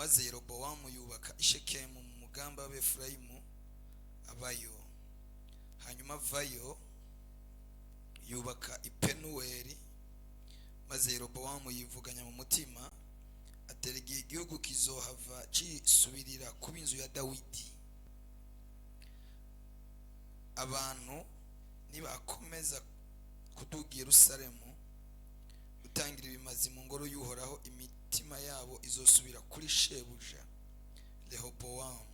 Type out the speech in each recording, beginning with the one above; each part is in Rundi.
maze Yerobowamu yubaka ishekemu mu mugamba w'Efurayimu abayo. Hanyuma avayo yubaka ipenuweli, maze Yerobowamu yivuganya mu mutima aterega igihugu kizohava cisubirira kuba inzu ya Dawidi. Abantu nibakomeza kuduga Yerusalemu gutangira ibimazi mu ngoro y'Uhoraho, imitima yabo izosubira kuri shebuja Rehobowamu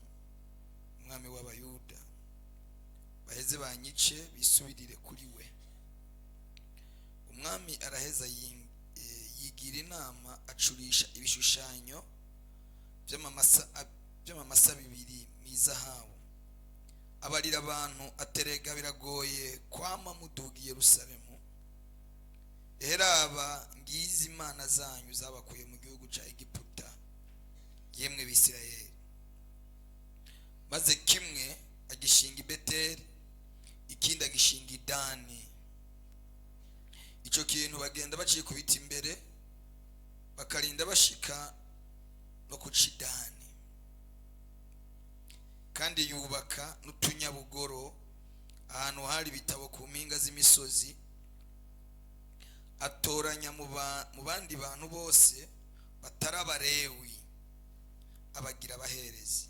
umwami w'Abayuda, baheze banyice bisubirire kuri we. Umwami araheza yigira inama acurisha ibishushanyo by'amamasa bibiri m'izahabu, abarira abantu aterega biragoye kwama muduga Yerusalemu. Eheraba ngizi imana zanyu zabakuye mu gihugu ca Egiputa, yemwe Bisirayeli. Maze kimwe agishinga i Beteli, ikindi agishinga i Dani. Ico kintu bagenda baciye kubita imbere, bakarinda bashika no ku Cidani. Kandi yubaka n'utunyabugoro ahantu hari ibitabo ku mpinga z'imisozi, atoranya mu bandi bantu bose batari Abalewi abagira abaherezi.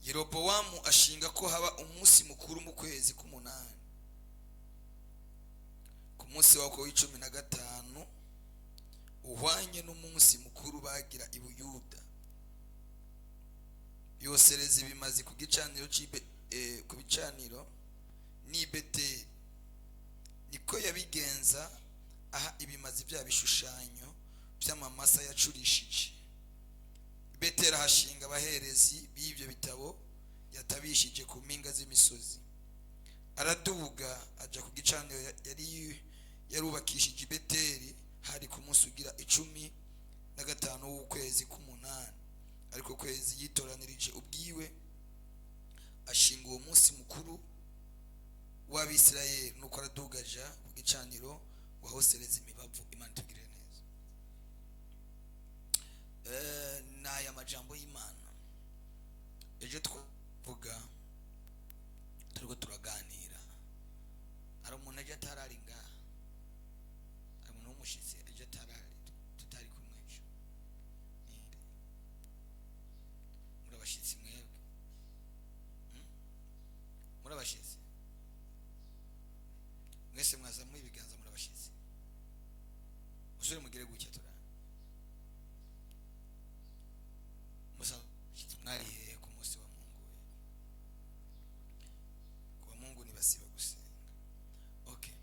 Yerobowamu ashinga ko haba umunsi mukuru mu kwezi k'umunani, ku munsi wako w'15 uhwanye n'umunsi mukuru bagira i Buyuda. Yosereza ibimazi ku gicaniro ku bicaniro n'i Beteli. Niko yabigenza, aha ibimazi bya bishushanyo by'amamasa yacurishije. Beteli hashinga abaherezi b'ibyo bitabo yatabishije ku mpinga z'imisozi. Araduga aja ku gicaniro yari yarubakishije i Beteli, hari ku munsi ugira 15 w'ukwezi k'umunani, ariko kwezi yitoranirije ubwiwe ashinga uwo munsi mukuru w'Abisirayeli. Nuko aradugaja ku gicaniro wahosereza imibavu. Imana tugire neza. Naya majambo y'Imana ejo twavuga turiko turaganira, ari umuntu aje atarari ngaha, ari umuntu w'umushitsi aje atarari, tutari kumwe ejo. Muri abashitsi mwebwe, muri abashitsi mwese mwazamuye ibiganza, muri abashitsi musore mugire gutya turana musa mwarihe ku munsi wa Mungu. Kwa Mungu nibasiba gusenga. Okay,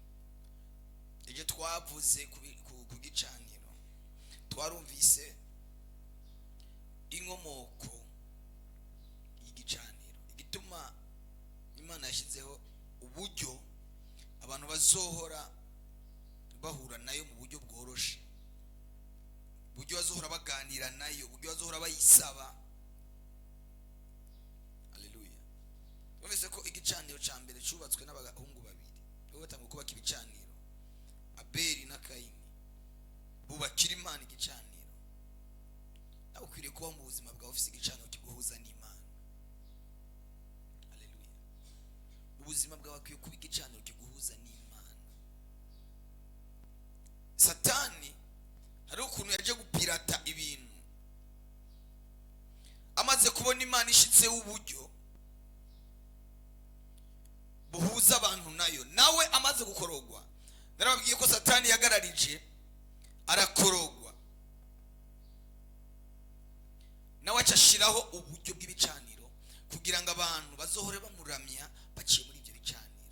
ejo twavuze ku gicaniro, twarumvise inkomoko y'igicaniro, igituma Imana yashizeho uburyo abantu bazohora bahura nayo mu buryo bworoshe, buryo bazohora baganira nayo, buryo bazohora bayisaba. Haleluya. Bumvise ko igicaniro ca mbere cyubatswe n'abahungu babiri, bo batanga kubaka ibicaniro, Abeli na Kayini, bubakira Imana igicaniro. Nawe ukwiriye kuba mu buzima bwawe ufise igicaniro kiguhuza n'Imana. Haleluya. Ubuzima bwawe akwiye kuba igicaniro kiguhuza n'Imana. Satani hari ukuntu yaje gupirata ibintu, amaze kubona Imana ishitseho uburyo buhuza abantu nayo, nawe amaze gukorogwa. Narababwiye ko Satani yagararije arakorogwa, nawe acashiraho uburyo bw'ibicaniro kugira ngo abantu bazohore bamuramya baciye muri ibyo bicaniro.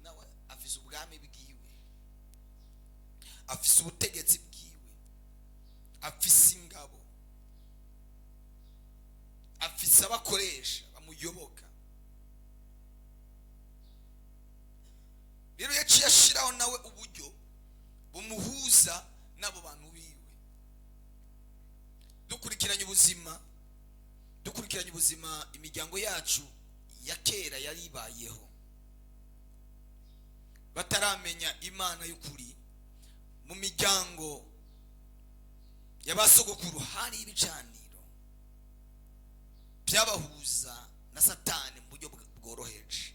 Nawe afise ubwami bwiwe, afise ubutegetsi bwiwe, afise ingabo, afise abakoresha bamuyoboka. Rero yaciye ashiraho nawe uburyo bumuhuza n'abo bantu biwe. Dukurikiranye ubuzima imiryango yacu ya kera yari ibayeho. bataramenya imana y'ukuri. Mu miryango y'abasogokuru hari ibicaniro byabahuza na Satani mu buryo bworoheje.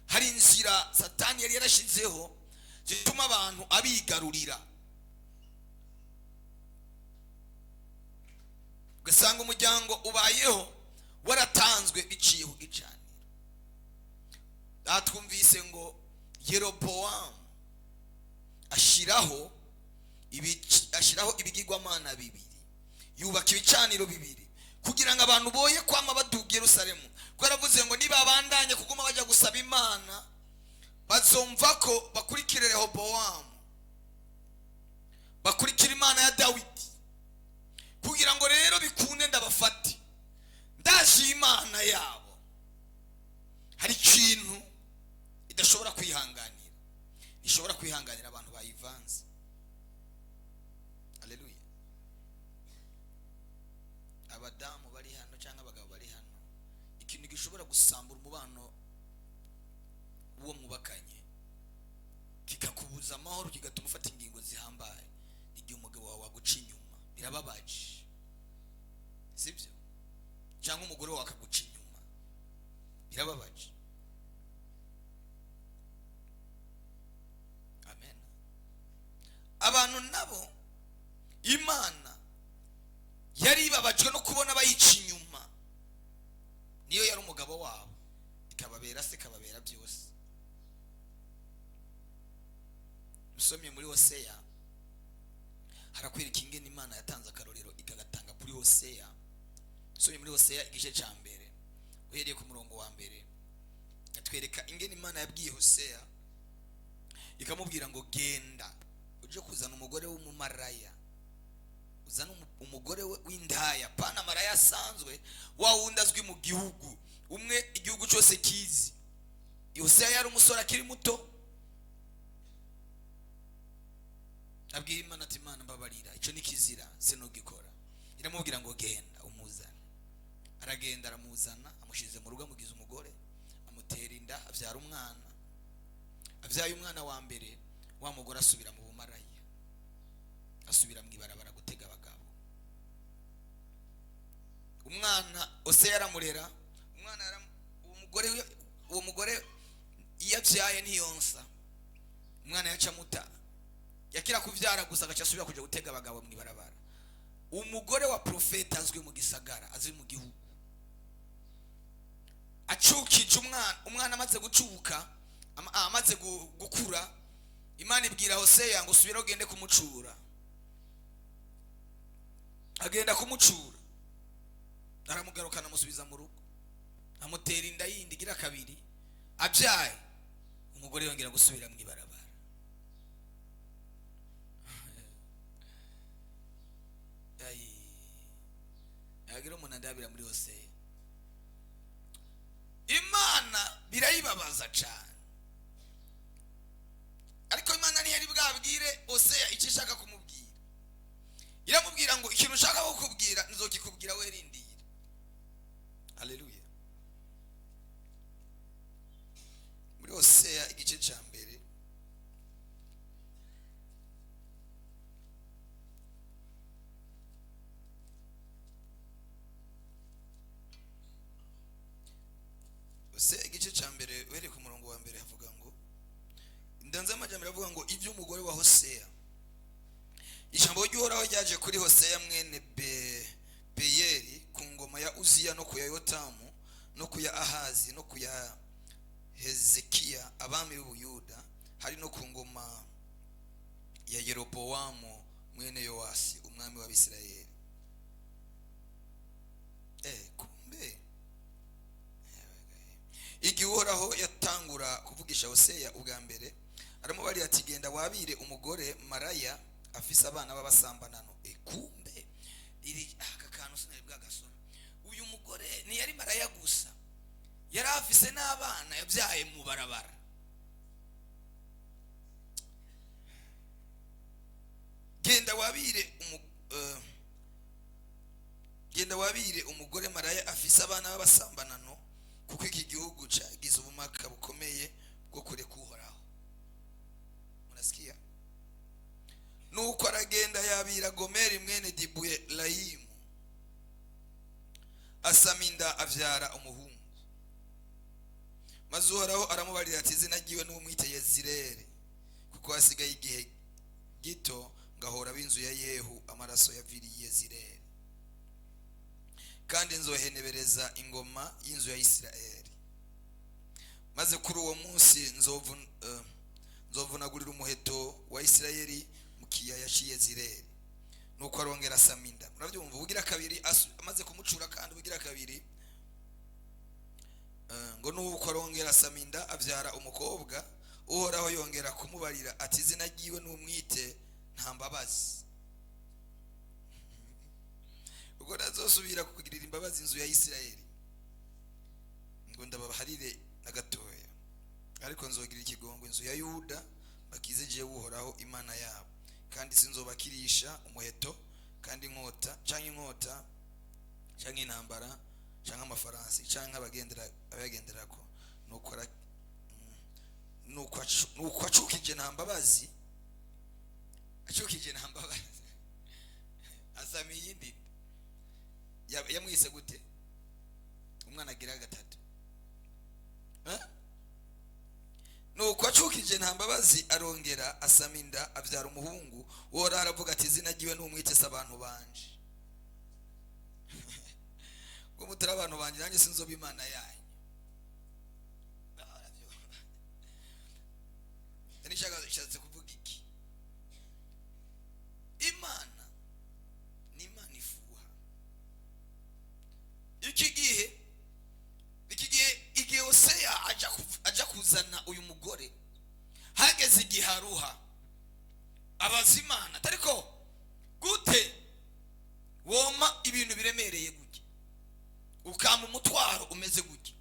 Hari inzira Satani yari yarashizeho zituma abantu abigarurira. Ugasanga umuryango ubayeho waratanzwe biciye ku gicaniro. Twumvise ngo Yeroboamu ashiraho ibigirwamana bibiri, yubaka ibicaniro bibiri kugira ngo abantu boye kwama baduga Yerusalemu. Kuko yaravuze ngo niba bandanye kuguma bajya gusaba Imana bazomva ko bakurikira Rehobowamu, bakurikira Imana ya Dawidi. Kugira ngo rero bikunde ndabafate ndaje Imana yabo, hari ikintu idashobora kwihanganira, ishobora kwihanganira abantu bayivanze. Haleluya. Abadamu bari hano cyangwa abagabo bari hano, ikintu gishobora gusambura umubano uwo mubakanye kikakubuza amahoro, kigatuma ufata ingingo zihambaye, igihe umugabo wawe waguca inyuma. Birababaje, sibyo? Cyangwa umugore wawe akaguca inyuma, birababaje. Amen. Abantu nabo Imana yari ibabajwe no kubona bayica inyuma. Niyo yari umugabo wabo, ikababera se, ikababera byose. Usomye muri Hoseya harakwereka ingene Imana yatanze akarorero ikagatanga kuri Hoseya. Usomye muri Hoseya igice cya mbere uhereye ku murongo wa mbere, atwereka ingene Imana yabwiye Hoseya ikamubwira ngo genda uje kuzana umugore w'umumaraya, uzana umugore w'indaya, pana maraya asanzwe wa wundi azwi mu gihugu umwe igihugu cyose kizi. Hoseya yari umusore akiri muto, abwira Imana ati Imana mbabarira, icyo ni kizira sinogikora. Iramubwira ngo genda umuzane. Aragenda aramuzana, amushize mu rugo, amugize umugore, amutera inda, abyara umwana. Abyaye umwana wa mbere, wa mugore asubira mu bumaraya, asubira mu ibarabara gutega abagabo. Umwana Hoseya aramurera, uwo mugore iyo abyaye ntiyonsa, umwana yaca muta, yakira kuvyara gusa agaca asubira kuja gutega abagabo mu ibarabara. Umugore wa profeta azwi mu gisagara, azwi mu gihugu, acukije umwana amaze gucuka, amaze gukura, Imana ibwira Hoseya ngo subira ugende kumucura. Agenda kumucura, aramugarukana amusubiza mu rugo, amutera inda yindi gira kabiri, abyaye umugore yongera gusubira mu ibarabara. Yagira umuntu andabira muri Hoseya. Imana birayibabaza cyane, ariko Imana ntiyari bwabwire Hoseya icyo ishaka kumubwira. Iramubwira ngo ikintu ushaka kukubwira nzokikubwira, we rindira. Haleluya. Muri Hoseya igice cya mbere igice cya mbere uhereye ku murongo wa mbere havuga ngo, indanza y'amajyambere avuga ngo iby'umugore wa Hoseya. Ijambo ry'Uhoraho ryaje kuri Hoseya mwene Beyeri ku ngoma ya Uziya no ku ya Yotamu no ku ya Ahazi no ku ya Hezekiya abami b'Ubuyuda, hari no ku ngoma ya Yeroboamu mwene Yowasi umwami w'Abisirayeli. Kumbe igihe Uhoraho yatangura kuvugisha Hoseya ubwa mbere, aramubariye ati genda wabire umugore maraya afise abana b'abasambanano. Kumbe iri aka kantu sinari bwagasoma. Uyu mugore ntiyari maraya gusa, yari afise n'abana yabyaye mu barabara. Genda wabire umugore maraya afise abana b'abasambanano, kuko iki gihugu cyagize ubumaka bukomeye bwo kureka Uhoraho. nuko aragenda yabira Gomeri mwene Dibuye Layimu, asama inda avyara umuhungu. Maze Uhoraho aramubarira ati izina ryiwe n'umwite Yezireli, kuko hasigaye igihe gito ngahora b'inzu ya Yehu amaraso yaviriye Yezireli, kandi nzohenebereza ingoma y'inzu ya Isirayeli. Maze kuri uwo munsi nzovunagurira umuheto wa Isirayeli mu kiyaya cy'Yezireli. Nuko arongera asama inda. Murabyumva, ubugira kabiri amaze kumucura, kandi ubugira kabiri ngo nuko arongera asama inda avyara umukobwa. Uhoraho yongera kumubarira ati izina ryiwe n'umwite Ntambabazi, ubwo nazosubira kukugirira imbabazi inzu ya Isirayeli, ngo ndabaharire na gatoya, ariko nzogira ikigongo inzu ya Yuda bakize jewe Uhoraho Imana yabo, kandi sinzobakirisha umuheto kandi inkota canke intambara canke amafaransi canke abagenderako. Nuko acukije Ntambabazi, asama iyindi yamwise gute? Umwana agira gatatu. Nuko acukije Ntambabazi arongera asama inda avyara umuhungu. Uhoraho aravuga ati izina ryiwe n'umwite se abantu banje. Ngo mutari abantu banje nanjye sinzoba Imana yanyu. Nishatse kuvuga iki? Imana ni Imana ifuha. Igihe Hoseya aja kuzana uyu mugore, hageze igihe aruha abaza Imana, ariko gute woma ibintu biremereye gutya, ukama umutwaro umeze gutya?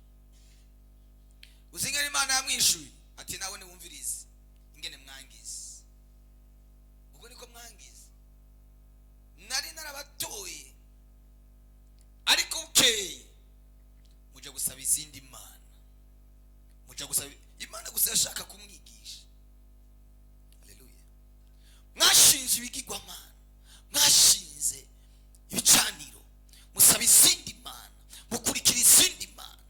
Uzingana Imana yamwishuye ati nawe niwumvirize ingene mwangize. Ubwo niko mwangize. Nari narabatoye, ariko ukeye muja gusaba izindi Imana, muja gusaba Imana gusa yashaka kumwigisha. Haleluya. Mwashinze ibigirwamana, mwashinze ibicaniro, musaba izindi Imana, mukurikira izindi Imana.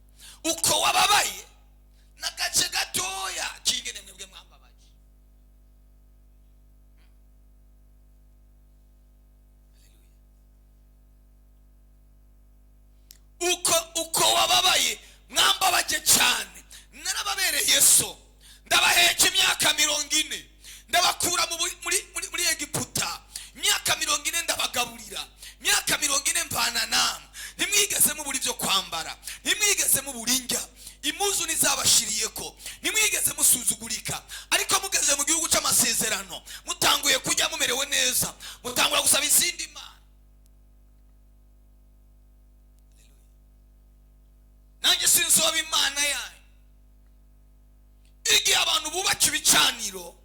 Uko wababaye nagace gatoya kingene mwebwe mwambabaje. Uko wababaye mwambabaje cyane. Narababereye so, ndabaheka imyaka 40, ndabakura muri Egiputa, imyaka 40 ndabagaburira, imyaka 40 mpana namwe. Ntimwigeze mubura ibyo kwambara, ntimwigeze mubura indya, imuzu nizabashiriyeko, ntimwigeze musuzugurika. Ariko mugeze mu gihugu cy'amasezerano, mutanguye kujya mumerewe neza, mutangura gusaba izindi Imana. Nanjye sinzoba Imana yanyu. Igihe abantu bubaka ibicaniro,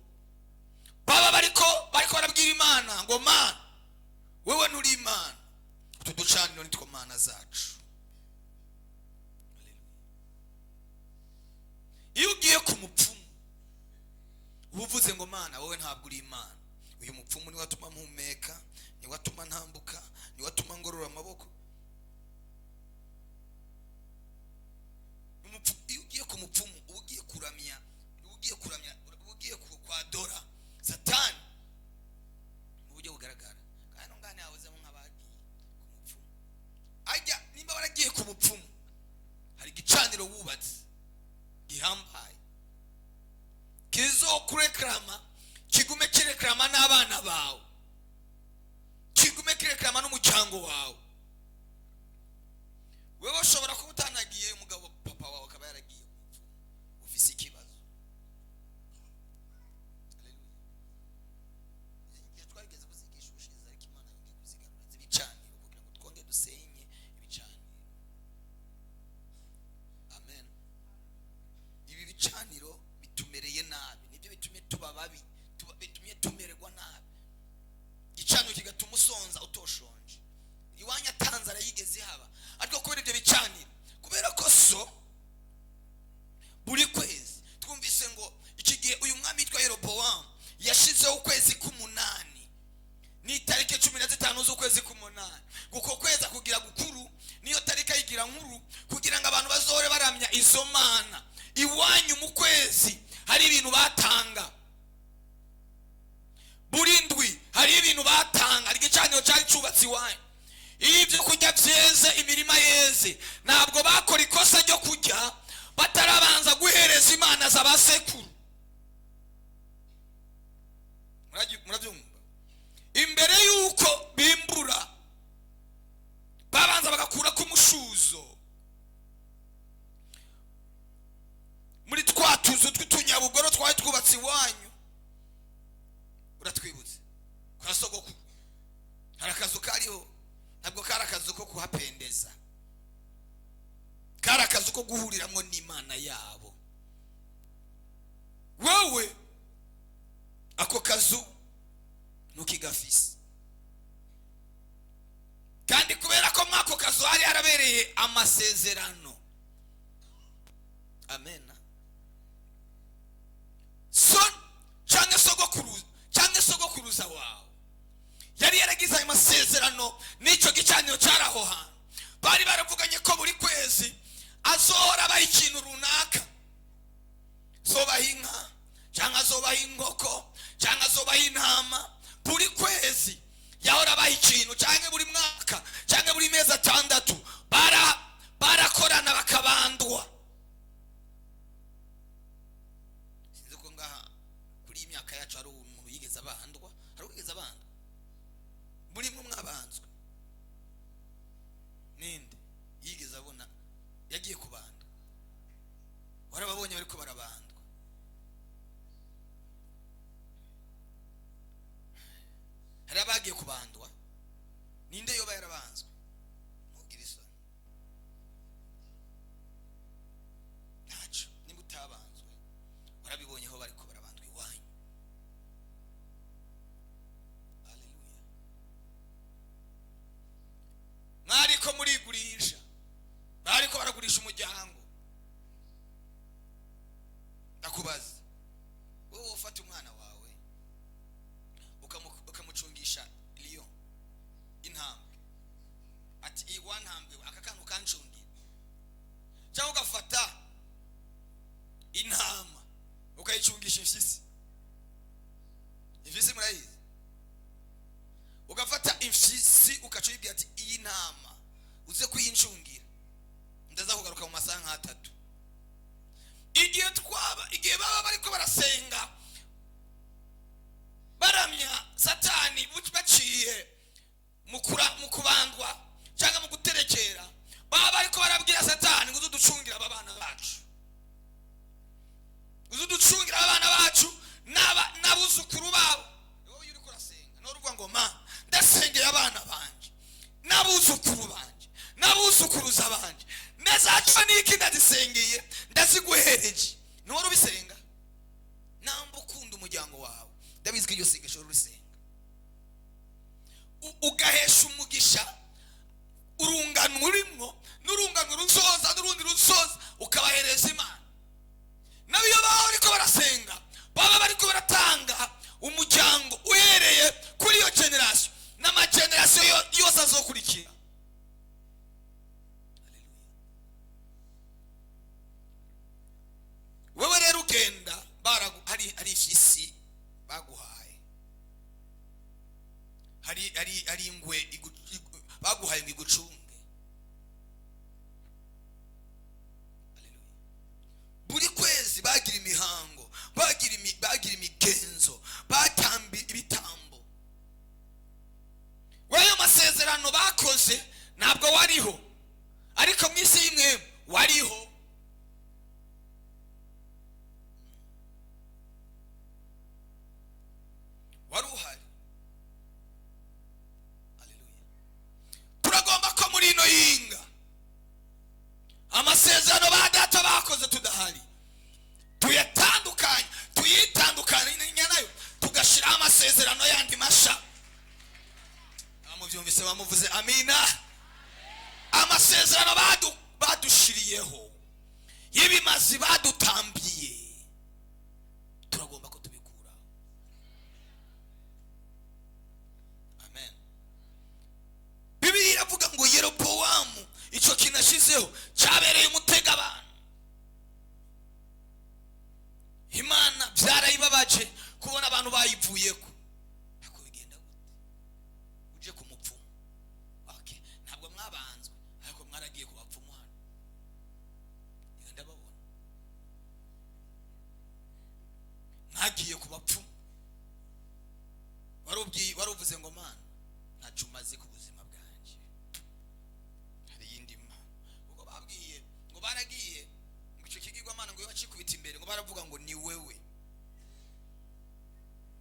baba bariko barabwira Imana ngo Mana wewe nturi Imana, utu ducaniro nitwo Mana zacu. Iyo ugiye ku mupfumu uvuze ngo Mana wowe ntabwo uri Imana, uyu mupfumu ni watuma mpumeka, ni watuma ntambuka, ni watuma ngorora amaboko. Iyo ugiye ku mupfumu ugiye kuramya, ugiye kwadora Satani mu buryo bugaragara. Kandi ngane yawuzemo nk'abagiye ku mupfumu. Ajya nimba baragiye ku mupfumu, hari gicaniro wubatse gihambaye kizokureklama, kigume kireklama n'abana bawe, kigume kireklama n'umucyango wawe. Wewe ushobora kuba utanagiye, umugabo papa wawe akaba yaragiye ku mupfumu, ufise ikibazo. Haleluya. Twageze kuzigisha ubushize, ariko Imana yongeye kuzigarura zibicaniro kugira ngo twonge dusenye ibicaniro. Amen. Ibi bicaniro bitumereye nabi, nibyo bitumye tuba babi, bitumye tumererwa nabi. Gicaniro kigatuma usonza utoshonje, iwanya Tanzania yigeze haba. Ariko kubera ibyo bicaniro, kubera ko so buri kwezi twumvise ngo iki gihe uyu mwami yitwa Yeroboamu yashizeho ukwezi k'umunani izo mana iwanyu mu kwezi hari ibintu batanga, buri ndwi hari ibintu batanga, hari igicaniro cyari cyubatse iwanyu. Iyo ibyo kurya byeze, imirima yeze, ntabwo bakora ikosa ryo kurya batarabanza guhereza imana z'abasekuru. Murabyumva? Imbere yuko bimbura babanza bagakura ku mushuzo muri twa tuzu tw'utunyabugoro twari twubatse iwanyu. Uratwibutse kwa sogokuru hari akazu kariho, ntabwo kari akazu ko kuhapendeza, kari akazu ko guhuriramo n'imana yabo. Wowe ako kazu ntukigafise, kandi kubera ko mwako kazu hari harabereye amasezerano. Amen. Son cyangwa sogokuruza wawe yari yaragize ayo masezerano n'icyo gicaniro cyaraho hantu. Bari baravuganye ko buri kwezi azohora abaha ikintu runaka, zobaha inka cyangwa zobaha inkoko cyangwa zobaha intama. Buri kwezi yahora abaha ikintu, cyangwa buri mwaka cyangwa buri mezi atandatu barakorana bakabandwa. Sinzi ko ngaha kuri iyi myaka yacu hari umuntu yigeze abandwa, hari uwigeze abandwa? Muri mwe mwabanzwe ninde yigeze abona yagiye kubandwa? Warababonye bariko barabandwa? Hari abagiye kubandwa? Ninde yoba yarabanzwe? Ntugire isoni. Ntaco, nimba utabanzwe warabibonye aho bariko barabandwa iwanyu. Haleluya. Mwariko murigurisha, bariko baragurisha umuryango. Ndakubaza, wowe ufata umwana wawe ukamucungisha lion, intambwe, ati iwa ntambwe aka kantu kancungira, cyangwa ugafata intama ukayicungisha imfyisi? Imfyisi murayizi? Ugafata imfyisi ukacuyibwira ati iyi ntama uze kuyincungira, ndaza kugaruka mu masaha nk'atatu. Igihe baba bariko barasenga baramya Satani baciye mu kubandwa cyangwa mu guterekera, baba bariko barabwira Satani ngo uzuducungira aba bana bacu, uzuducungira abana bacu n'abuzukuru babo. Wowe uri kurasenga n'uruvuga ngo ma ndasengera abana banje n'abuzukuru banje n'abuzukuruza banje, nezaca niki ndazisengeye ndaziguhereje. Noro bisenga namba ukunda umuryango wawe, ndabizi ko iyo sengesho rusenga ugahesha umugisha urungano urimo n'urungano rusoza n'urundi rusoza ukabahereza Imana. Nabiyo baho ariko barasenga baba bariko baratanga umuryango uhereye kuri iyo generation n'amageneration yose azokurikira. Wewe rero ugenda hari ifyisi baguhaye, hari ingwe baguhaye ngo igucunge. Haleluya. Buri kwezi bagira imihango, bagira imigenzo, batambi ibitambo. Wewe masezerano bakoze ntabwo wariho, ariko mwisi y'imwe wariho. Wari uhari. Haleluya. Turagomba ko muri ino yinga amasezerano badata bakoze tudahari tuyitandukanye nayo, tugashira amasezerano yandi masha. Amuvyumvise bamuvuze amina. Amasezerano badushiriyeho y'ibimazi badutambiye, turagomba ko tubikura. Amen. Bibiliya iravuga ngo Yerobowamu ico kinashizeho cyabereye umutega abantu. bagiye ku bapfumu. Waruvuze ngo mana ntacu maze ku buzima bwanje, hari yindi ma ubwo babwiye ngo baragiye ngo icyo kigirwa mana ngo bacikubita imbere ngo baravuga ngo ni wewe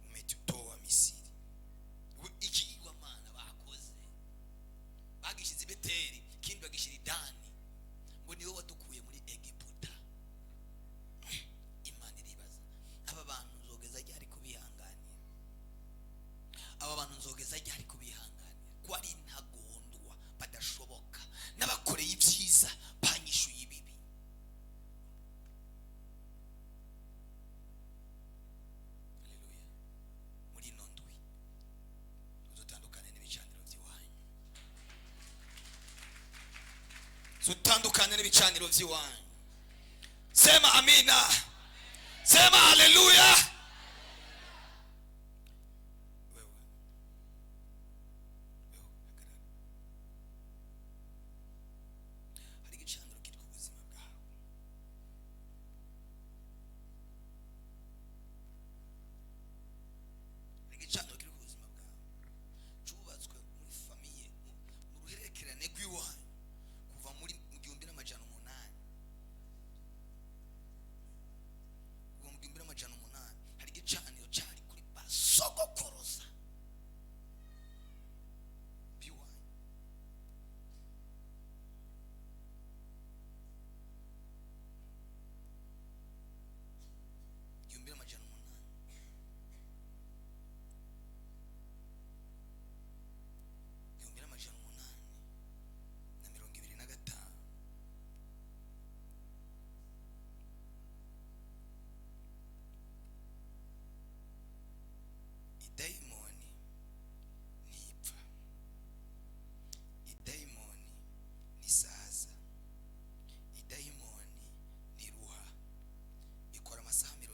umetutoa Misiri. Ikigirwa mana bakoze bagishize i Beteli, kindi bagishira i Dani, ngo niwe wadukuye muri Egiputa. Imana iribaza, aba bantu nzogeza ryari kubihanganira? Aba bantu nzogeza ryari kubihanganira? Ko ari intagondwa badashoboka, n'abakoreye ibyiza banyishuye ibibi. Haleluya. Muri ino ndwi uzotandukane n'ibicaniro by'iwanyu, uzotandukane n'ibicaniro by'iwanyu. Sema amina, sema haleluya. Hari igicaniro kiri ku buzima bwawe, hari igicaniro kiri ku buzima bwawe cyubatswe muri famiye, mu ruhererekane rw'iwanyu kuva muri 1800. Kuva mu 1800 hari igicaniro cyari kuri basogokoroza biwanyu. Idayimoni ntipfa, idayimoni ntisaza, idayimoni ntiruha, ikora amasaha 28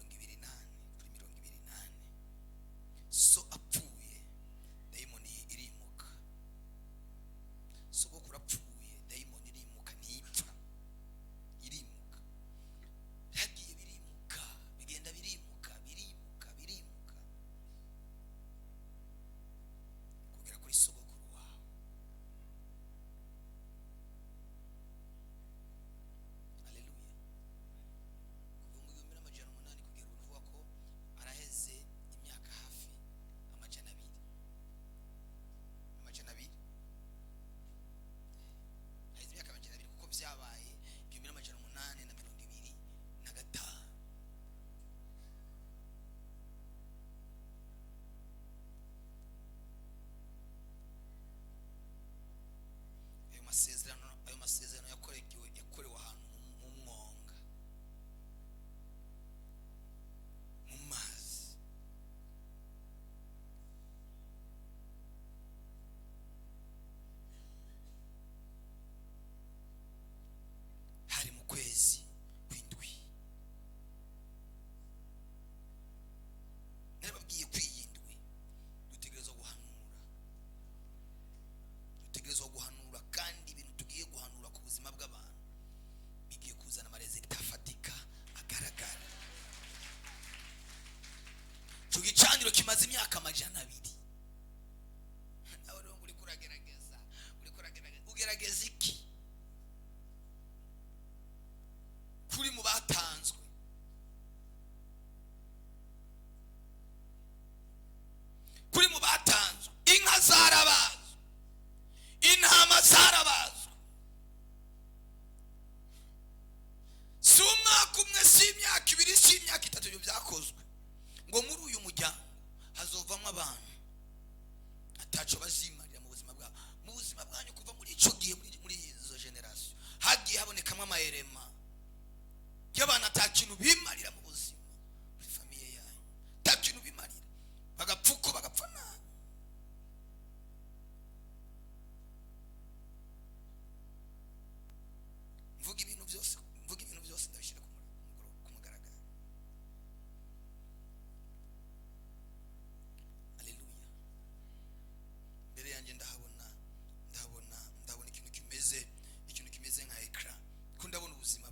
kuri 28. So apfuye dayimoni irimuka, sogokuru apfuye dayimoni irimuka, ntipfa, irimuka. Byagiye birimuka, bigenda birimuka kugera kuri sogokuru wawe. Haleluya. Kuva mu 1800 kugera uvuga ko araheze imyaka hafi 200. Haize imyaka 200 kuko byabaye 1825. Ayo masezerano yakorewe ahantu mu mwonga, mu mazi. Hari mu kwezi kw'indwi. Narababwiye kwiyindwi dutegerezwa guhanura, kandi ibintu tugiye guhanura ku buzima bw'abantu bigiye kuzana amarezita afatika agaragara. Cyo gicaniro kimaze imyaka 200. Nawe rero uri kuragerageza, ugerageza iki? Kuri mu batanzwe, kuri mu batanzwe, inka zarabazwe, intama zarabazwe. Si umwaka umwe, si imyaka 2, si imyaka 3 ibyo byakozwe, ngo muri uyu muryango hazovamo abantu ataco bazimarira mu buzima bwabo. Mu buzima bwanyu kuva muri ico gihe, muri izo generation hagiye habonekamo amayerema y'abantu atakintu bimarira mu buzima. Muri famiye yanyu atakintu bimarira, bagapfuko bagapfa nabi. Mvuga ibintu byose ndabishira ku mugaragaro. Haleluya. Mbere yanjye ndahabona ikintu kimeze nka ekran, ko ndabona ubuzima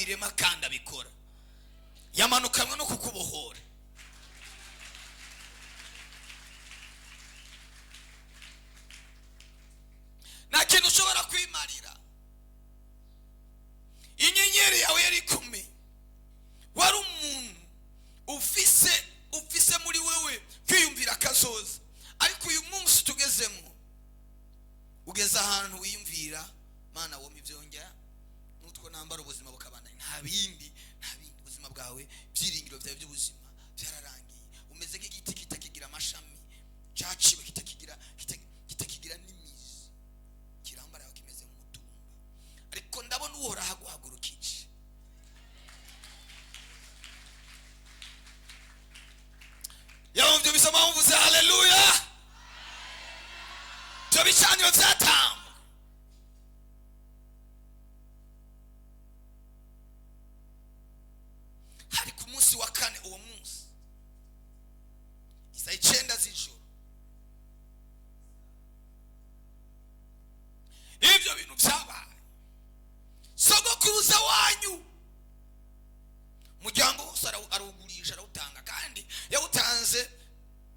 abirema kandi abikora, yamanukanwe no kukubohora. Nta kintu ushobora kwimarira. Inyenyeri yawe yari kumwe, wari umuntu ufise muri wewe kwiyumvira akazoza, ariko uyu munsi tugezemo ugeze ahantu wiyumvira mana wo mivyongera nutwo nambara ubuzima bukabandanya, nta bindi ubuzima bwawe, byiringiro byawe by'ubuzima byararangiye. Umeze nk'igiti kitakigira amashami, cyaciwe kitakigira n'imizi, kirambaraho kimeze nk'umutumba, ariko ndabona uhora haguhagurukije. Yawumvye bisoma wumvuze haleluya. Byo bicaniro byatamba. Hari ku munsi wa kane, uwo munsi isa 9 z'ijoro, ibyo bintu byabaye. Sogokuruza wanyu muryango wose arawugurisha, arawutanga, kandi yawutanze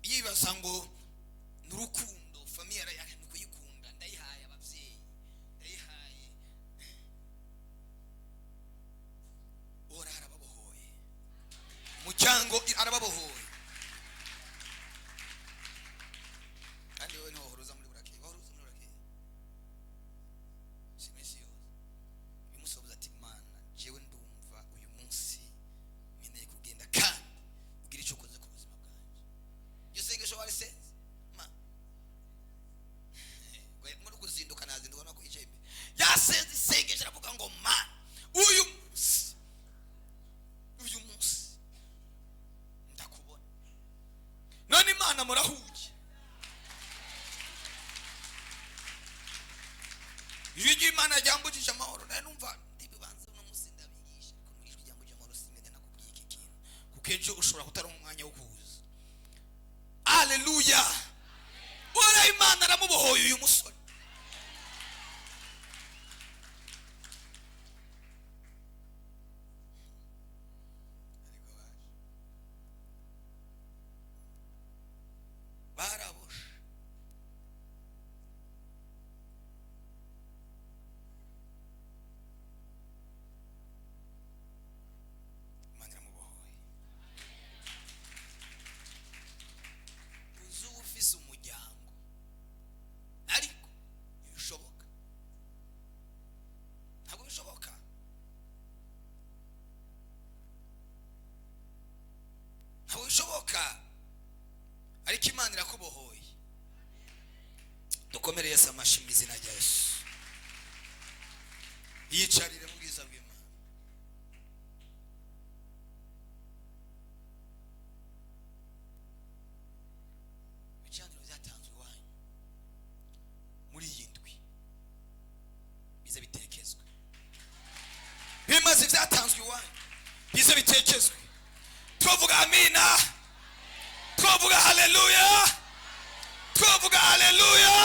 yibaza ngo n'urukundo, famiye yake nukuyikunda, ndayihaye abavyeyi, ndayihaye. Ora arababohoye, muryango arababohoye. Kandi wewe ntohoroza muri burake, wahoruza muri burake simesi yose. Bimusoboza ati mana jewe ndumva uyu munsi nkeneye kugenda kandi ugira icyo ukoze ku buzima bwanjye. Iyo sengesho warisenze ma muri kuzinduka nazinduka no kwicaye imbere yasenze isengesho, aravuga ngo ma uyu munsi ndakubona. None Imana murahuye, ijwi Imana ryambujije amahoro. Naye numva ndibibanza no munsi ndabigisha, ariko ijwi ryambujije amahoro sinende nakubwiye iki kintu, kuko ejo ushobora kutaronka umwanya wo kuza. Haleluya. Ora Imana aramubohoye uyu musore. Baraboshe Imana iramubohoye. Uzi ufise umuryango, ariko bishoboka, ntabwo bishoboka. Ntabwo bishoboka, ariko Imana irakubohoye. Dukomere Yesu amashyi mu izina rya Yesu. Yicarire mu bwiza bw'Imana. Ibicaniro byatanzwe iwanyu muri iyi ndwi bize bitekezwe. Bimaze byatanzwe iwanyu bize bitekezwe. Twavuga amina, twavuga haleluya, twavuga haleluya.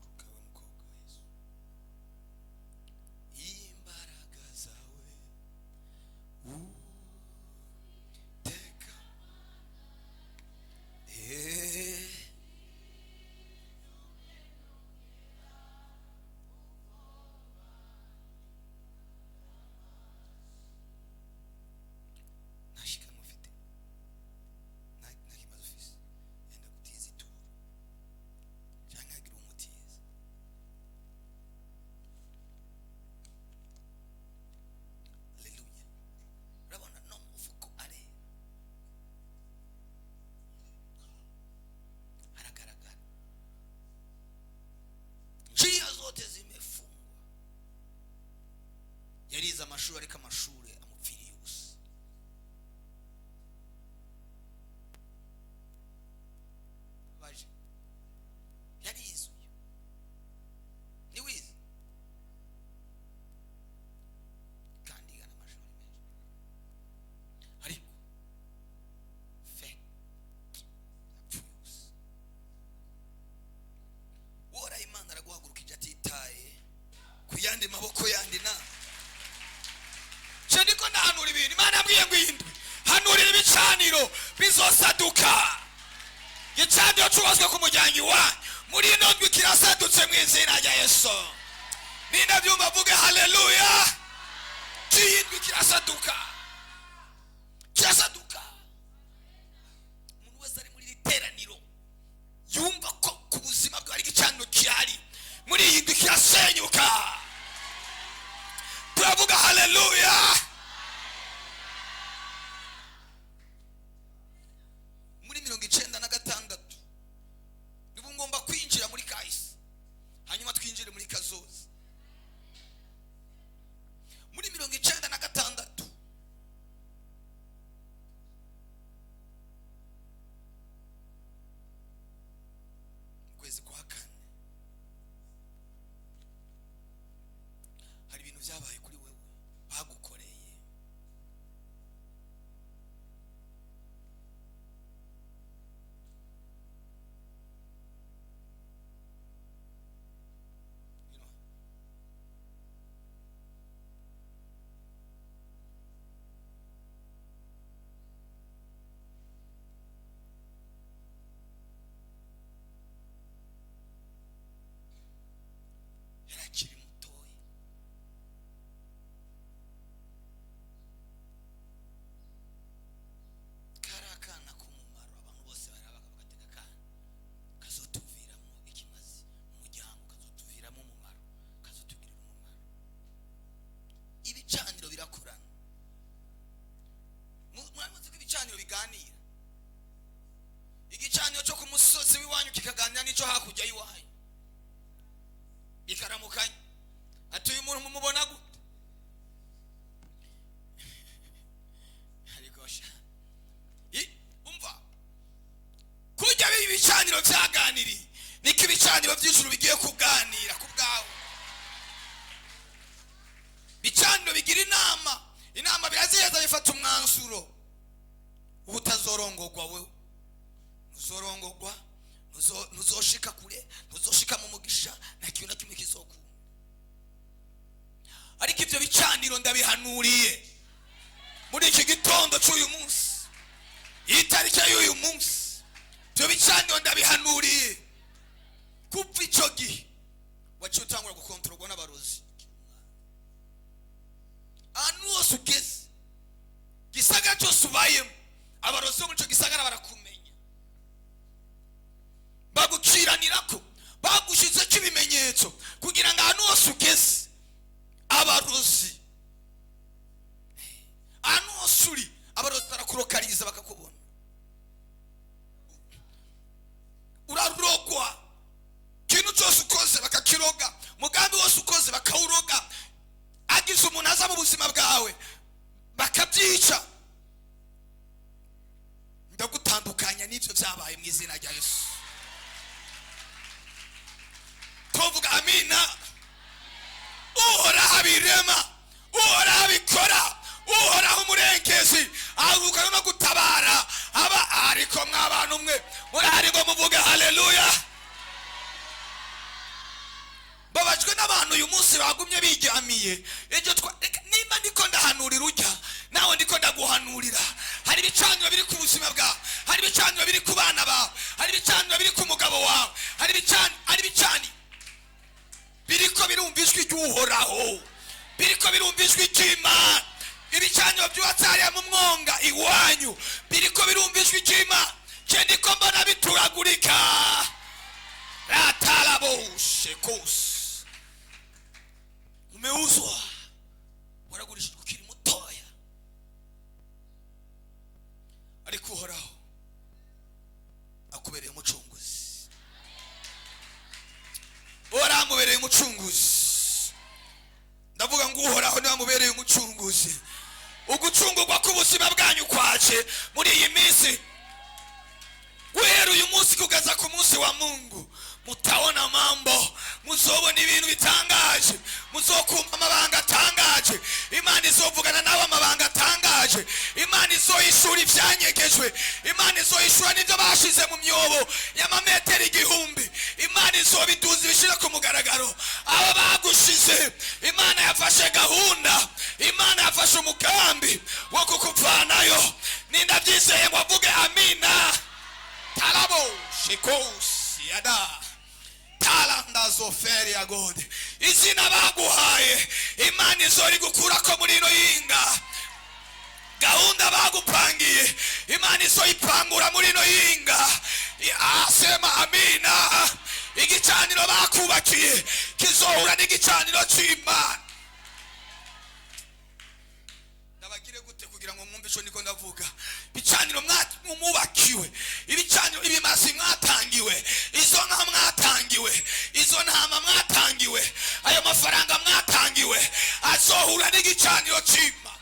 Urukawe mukobwa wa Yesu, imbaraga zawe uteka nashika mufite nakimaze ufise enda gutiza ituro cyangwa agira umutiza. Haleluya. Urabona no mufuko haragaragara, njia zote zimefungwa. Yarize amashuri, ariko amashuri amupfiriye ubusa. Baje yarize uyu ni wize kandi igana amashuri menshi, ariko fe bicaniro bizosaduka. Igicaniro cyubatswe ku muryango iwanyu muri ino ndwi kirasadutse mu izina rya Yesu. Nina byumva vuge haleluya. Cyindwi kirasaduka. Kirasaduka. Umuntu wese ari muri literaniro yumva ko ku buzima bwe ari igicaniro cyari muri iyi ndwi kirasenyuka. Turavuga haleluya. Muri 96 nibo ngomba kwinjira muri kahise hanyuma twinjire muri kazoza. Muri 96 kwezi kwa kane hari ibintu byabaye kuri wewe bagukoreye. Yarakiri mutoya karakana kumumaro abantu bose barabaga bagateka kana kazotuviramo ikimazi umuryango kazotuviramo umumaro kazotugirira umumaro. Ibicaniro birakorana. Mwamuzi ko ibicaniro biganira. Igicaniro cyo ku musozi w'iwanyu kikaganira n'icyo hakurya y'iwanyu bikaramukanya. Ati uyu muntu mumubona gute? Ariko sha umva kujya ibicaniro byaganiriye niko ibicaniro by'ijuru bigiye kuganira ku bwawe. Bicaniro bigira inama biraziheza bifata umwanzuro. Ubutazorongorwa wewe uzorongorwa, ntuzoshika kure, ntuzoshika mu mugisha na kintu na kimwe kizokunda. Ariko ibyo bicaniro ndabihanuriye muri iki gitondo cy'uyu munsi, itariki y'uyu munsi, ibyo bicaniro ndabihanuriye kuva icyo gihe waciye utangura gukontororwa n'abarozi. Ahantu hose ugeze, gisagara cyose ubayemo, abarozi bo muri icyo gisagara barakumenya, baguciranira ko bagushize cy'ibimenyetso kugira ngo ahantu hose ugeze abarozi, ahantu hose uri abarozi barakurokariza bakakubona. Urarogwa, ikintu cyose ukoze bakakiroga, mugambi wose ukoze bakawuroga, agize umuntu aza mu buzima bwawe bakabyica. Ndagutandukanya n'ibyo byabaye mu izina rya Yesu. Tuvuga amina. Uhoraho abirema, uhoraho abikora, uhoraho umurengezi, avuga no gutabara aba ariko mw'abantu mwe murari ngo muvuge haleluya. Babajwe n'abantu uyu munsi bagumye bijyamiye. Ejo nimba ndiko ndahanurira ujya nawe ndiko ndaguhanurira. Hari ibicaniro biri ku buzima bwawe, hari ibicaniro biri ku bana bawe, hari ibicaniro biri ku mugabo wawe, hari ibicaniro biriko birumvishwa icy'uhoraho, biriko birumvishwa icy'Imana. Ibicaniro byubatse hariya mu mwonga iwanyu biriko birumvishwa icy'Imana. Ndiko mbona bituragurika. Rataraboshe kose umeuzwa, waragurishijwe ukiri mutoya, ariko uhoraho akubereye umucunguzi. Waramubereye umucunguzi. Ndavuga ngo uhoraho niwe amubereye umucunguzi. Ugucungurwa k'ubuzima bwanyu kwaje muri iyi minsi, guhera uyu munsi kugeza ku munsi wa Mungu, mutaona mambo, muzobona ibintu bitangaje, muzokumva amabanga atangaje. Imana izovugana nawe amabanga atangaje. Imana izohishura ivyanyegejwe. Imana izohishura n'ibyo bashize mu myobo y'amametero 1000. Imana izobiduza ibishira ku mugaragaro. Aba bagushize, Imana yafashe gahunda, Imana yafashe umugambi wo kukuvanayo. nindabyizeye ngo avuge amina. Tarabo shikosi yada talanda zoferi ya God. Izina baguhaye Imana izori gukura ko muri ino yinga. Gahunda bagupangiye Imana izoyipangura muri ino yinga. Asema amina. Igicaniro bakubakiye kizohura n'igicaniro cy'Imana. Ndabagire gute kugira ngo mwumve ico niko ndavuga? Bicaniro mwubakiwe, ibicaniro ibimasi mwatangiwe, izo nka mwatangiwe, izo ntama mwatangiwe, ayo mafaranga mwatangiwe azohura n'igicaniro cy'Imana.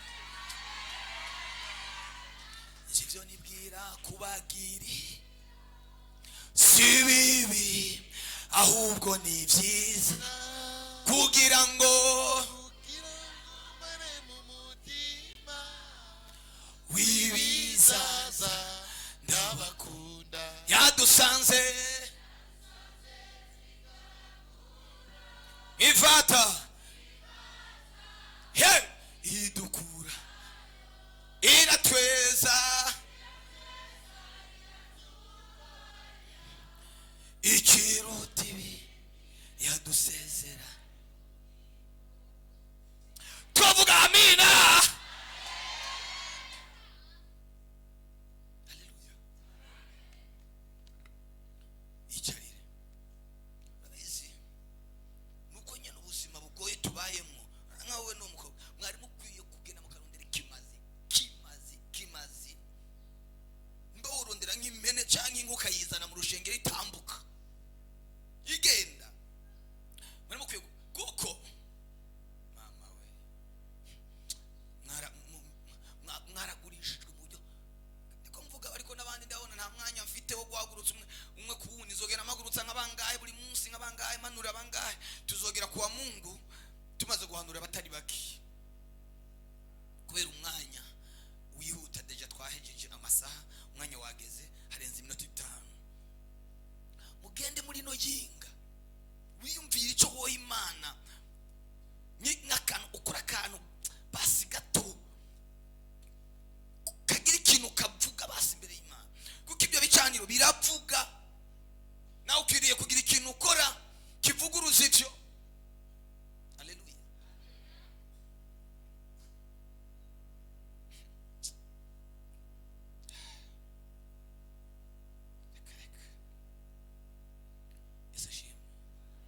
Ivyo nibwira kubagiri si bibi ahubwo ni byiza kugira ngo wibizaza ndabakunda yadusanze ifata he idukura iratweza ikirutibi yadusezera. Tuvuga amina. Haleluya. Icharire abizi nuko nyana ubuzima bugoye tubayemo nkawe no mukobwa mwari mukwiye kugenda mukarondera kimazi mbe urondera nk'imene cyangwa inkuka yizana mu rushengero itambuka igenda mwari mukwiye kuko mama we mwaragurishijwe mu buryo ndiko mvuga ariko nabandi ndabona nta mwanya mfite wo guhagurutsa umwe ku wundi. Nzogera amagurutsa nk'abangahe buri munsi, nk'abangahe manura abangahe, tuzogera kuwa Mungu tumaze guhanura abatari baki kubera umwanya wihuta. Deja twahejeje amasaha, umwanya wageze harenze iminota 5. Mugende muri no yinga wiyumvira icyo wowe Imana n'akantu ukora akantu basi gato kagira ikintu kavuga basi